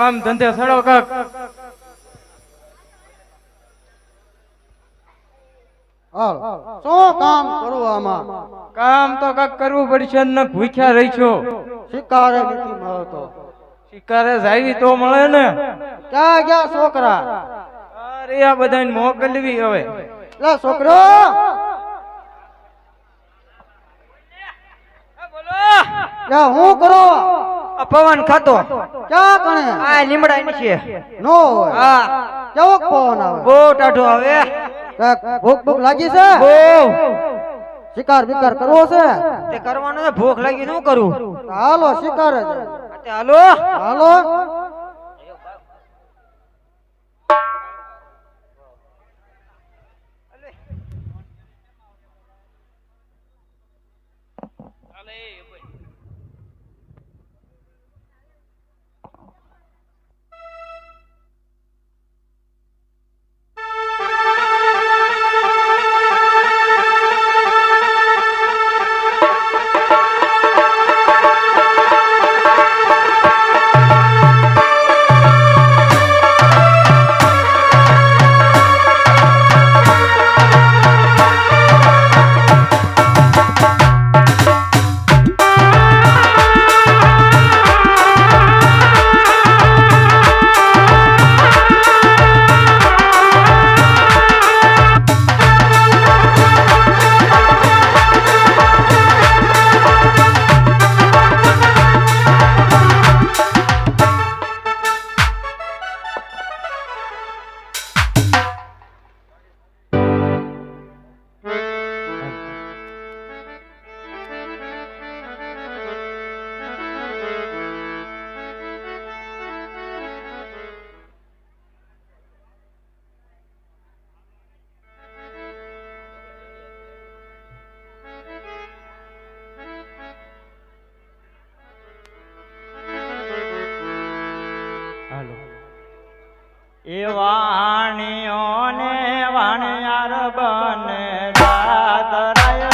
કામ ધંધે સડો કાક. હાલ શું કામ કરું આમાં? કામ તો કાક કરવું પડશે ને ભૂખ્યા રહી છો. શિકારે નથી મળતો. શિકારે જાવી તો મળે ને. ક્યાં ગયા છોકરા? અરે આ બધાને મોકલવી હવે. લે છોકરો લે હું કરો? પવન ખાતો. ક્યાં કણે? આ લીમડા નીચે. નો હોય. હા કેવો પવન આવે? બહુ ટાઢો આવે. કાંઈક ભૂખ ભૂખ લાગી છે? બહુ. શિકાર બિકાર કરવો છે? તે કરવાનું છે. ભૂખ લાગી શું કરું? હાલો શિકારે જ. હાલો હાલો એ વાણીઓ ને વાણિયાર બને જાત રાય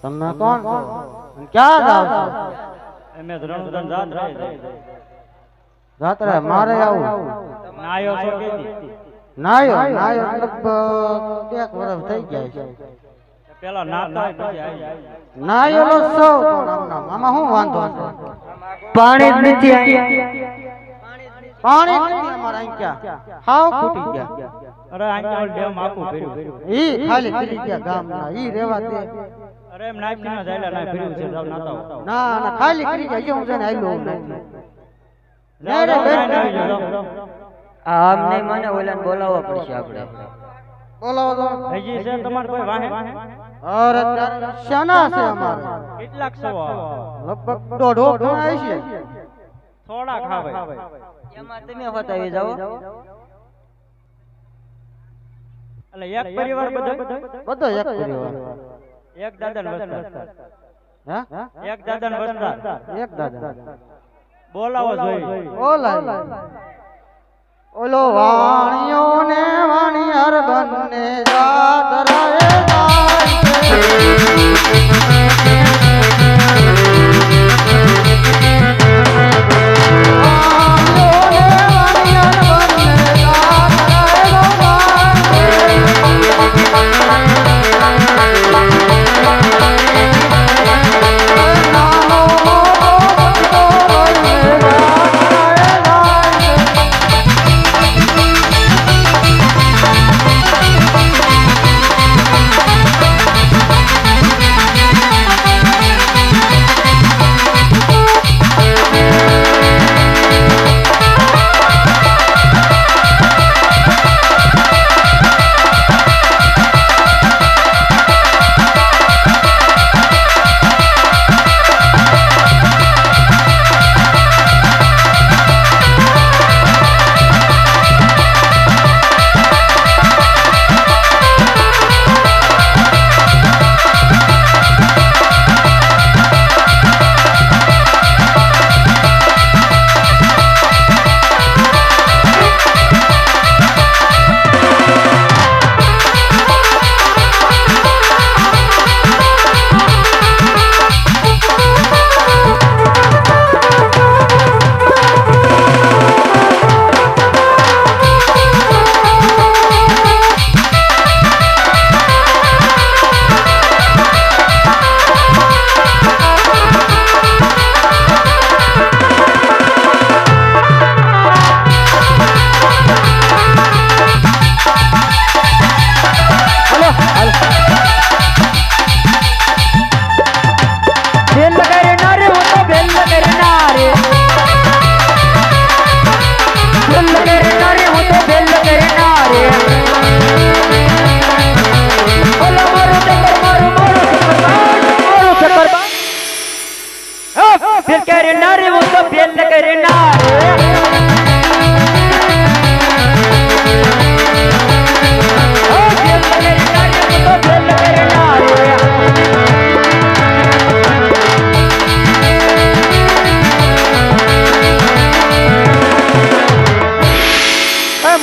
તમે કોણ છો અને ક્યાં જાવ છો? અમે ધરણુદન જાત રહે જાત્રે મારે આવું નાયો છો કેદી નાયો લગભગ 1 વર્ષ થઈ ગયા છે. પેલા નાતા પછી આવી નાયો લો સૌ પણ આમાં શું વાંધો છે? પાણી જ નથી પાણી નથી અમારા અહીં ક્યાં હાવ ખૂટી ગયા. અરે આંચળ ડેમ આખું ભર્યું ઈ ખાલી કરી ગયા ગામના ઈ રેવા દે. અરે એમ નાખી ના જાય ના ભર્યું છે જાવ નાતા હો ના ના ખાલી કરી ગયા જે હું છે ને આયલો નથી. જાવ રે, રે, રે. આમ નહીં મને ઓલાને બોલાવવા પડશે આપણે. બોલાવો તો. હજી છે તમારે કોઈ વાહે અરે ત્યારે શાના છે અમારે? કેટલાક સવો લગભગ 1.5 ઘણા છે. થોડા ખાવે એમાં તમે બતાવી જાઓ. એટલે એક પરિવાર બધા બધો એક પરિવાર. એક દાદા ને વસ્તા હે? એક દાદા ને વસ્તા એક દાદા. બોલાવો જોઈ ઓલા ઓલો વાણિયો ને વાણિયાર બંને જાત રહે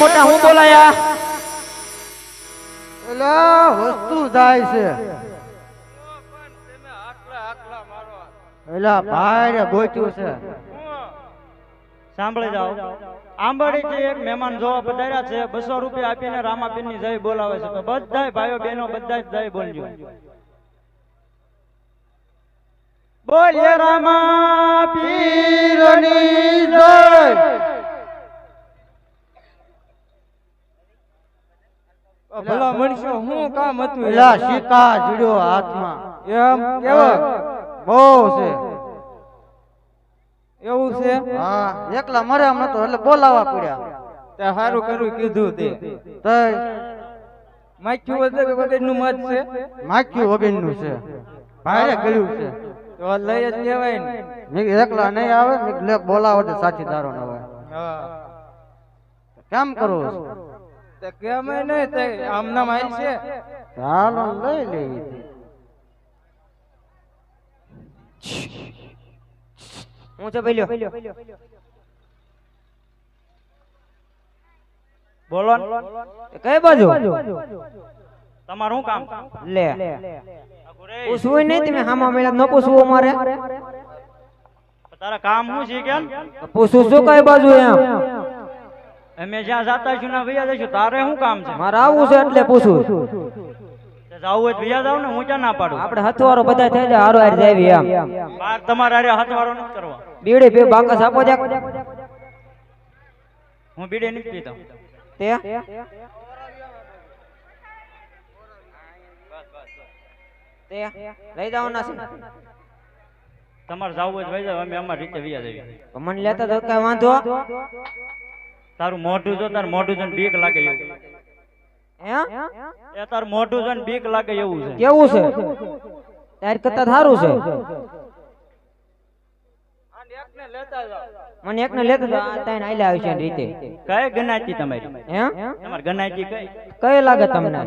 મોટા હું બોલાયા એલા વસ્તુ જાય છે. એલા ભાઈ રે ગોચ્યું છે. સાંભળી જાઓ આંબડી થી એક મહેમાન જોવા પધાર્યા છે 200 રૂપિયા આપીને રામાપીર ની જય બોલાવે છે તો બધાય ભાઈઓ બહેનો બધા જ જય બોલજો બોલીએ રામાપીરની જય ભલા મનશો હું કામ હતું એલા શિકા જીડ્યો હાથમાં. એમ કેવો બહુ છે. એવું છે હા એકલા મરે એમ નતો એટલે બોલાવા પડ્યા. તે સારું કર્યું કીધું તે તઈ માખ્યું વગર નું મત છે માખ્યું વગરનું છે. ભાઈ ગળ્યું છે. તો લઈ જ લેવાય ને મેં કીધું એકલા નહીં આવે મેં કીધું લે બોલાવો તો સાથીદારો ન હોય. હા કેમ કરવું છે? તે કેમ નહીં તે આમ નામ આવી છે ચાલો લઈ લઈ. હું છે પેલ્યો બોલો કઈ બાજુ તમારું શું કામ લે અઘુરે, પૂછવું નહીં તમે હામા મેળા ન પૂછવું અમારે તારા કામ શું છે કેમ પૂછવું શું કઈ બાજુ એમ અમે જ્યાં જાતા છું ના ભૈયા જઈશું તારે શું કામ છે મારે આવવું છે એટલે પૂછવું તે જાવું હોય તો ભૈયા જાવ ને હું ક્યાં ના પાડું આપણે હથવારો બધા થઈ જાય હારો હાર જાવી એમ બાર તમારે હારે હાથવારો નથી કરવા બીડી પી બાકસ આપો દે હું બીડી નથી પીતો તે તે લઈ જાવ ના તમારે જાવું હોય તો ભઈ જાવ અમે અમારી રીતે ભૈયા જઈએ મને લેતા તો કઈ વાંધો તારું મોઢું જો તાર મોઢું જોઈને બીક લાગે એવું હે એ તાર મોઢું જોઈને બીક લાગે એવું છે કેવું છે તાર કરતા સારું છે મને એકને લેતા તો આ તાઈને આલ્યા આવશે ને રીતે કઈ ગનાતી તમારી હે તમારી ગનાતી કઈ કઈ લાગે તમને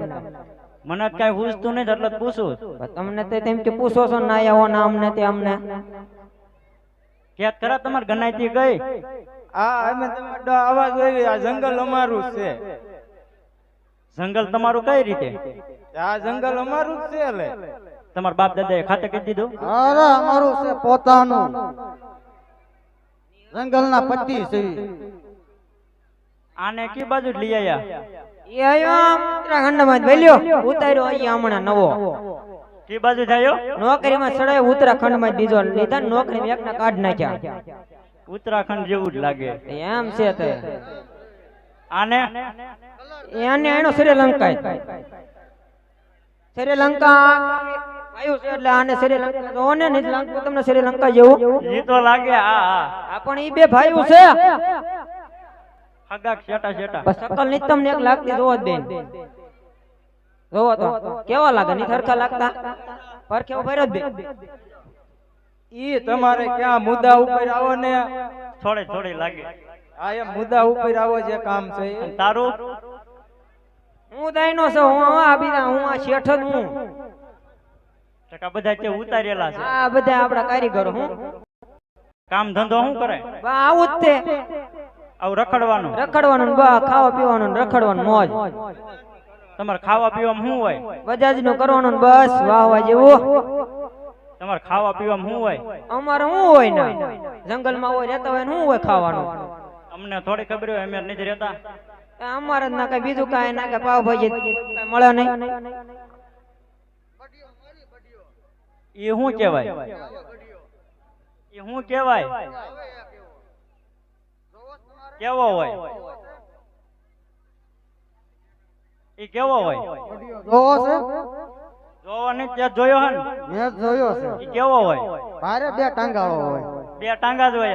મને જ કઈ પૂછતું નહીં એટલે જ પૂછું તમને તે તેમ કે પૂછો છો ના આવો ના અમને તે અમને ક્યાંક ખરા તમારી ગનાતી કઈ આ અમે તમારો અવાજ આવી આ જંગલ અમારું જ છે જંગલ તમારું કઈ રીતે આ જંગલ અમારું જ છે લે તમારા બાપ દાદાએ ખાતે કહી દીધું અરે અમારું છે પોતાનું જંગલના પટ્ટી છે આને કી બાજુ જ લઈ આયા એ આયો ઉત્તરાખંડ માં વેલ્યો ઉતાર્યો અહીંયા હમણાં નવો કી બાજુ થયો નોકરીમાં ચડાયો ઉત્તરાખંડ માં બીજો લીધા ને નોકરી એકના કાઢ નાખ્યા ઉત્તરાખંડ જેવું જ લાગે એમ છે તે આને એને એનો શ્રીલંકા શ્રીલંકા આવ્યું છે એટલે આને શ્રીલંકા જો ને શ્રીલંકા તમને શ્રીલંકા જેવું ઈ તો લાગે આ પણ ઈ બે ભાઈઓ છે હગાક શેટા શેટા બસ શકલ ની તમને એક લાગતી જોવો જ બેન જોવો તો કેવા લાગે ની સરખા લાગતા પર કેવો ભર્યો જ બે ઈ તમારે ક્યાં મુદ્દા ઉપર આવો ને થોડી થોડી લાગે આ એમ મુદ્દા ઉપર આવો જે કામ છે એ. અને તારું હું દાઈનો છું હું આ બીજા હું આ શેઠ જ હું ટકા બધા તે ઉતારેલા છે આ બધા આપડા કારીગરો હું કામ ધંધો શું કરે બા આવું જ તે આવું રખડવાનું રખડવાનું ને બા ખાવા પીવાનું ને રખડવાનું મોજ તમારે ખાવા પીવામાં શું હોય બજાજ નું કરવાનું ને બસ વાહ વાહ જેવું તમારે ખાવા પીવામાં શું હોય અમારે શું હોય ને જંગલ માં હોય રહેતા હોય ને શું હોય ખાવાનું અમને થોડી ખબર હોય અમે નથી રહેતા અમારે જ ના કઈ બીજું કઈ ના કઈ પાવભાજી કઈ મળે નહીં એ શું કહેવાય એ શું કહેવાય કેવો હોય એ કેવો હોય જોવો છે જોવો નહીં ત્યાં જોયો હે ને મેં જોયો છે એ કેવો હોય ભારે બે ટાંગાળો હોય બે ટાંગા જ હોય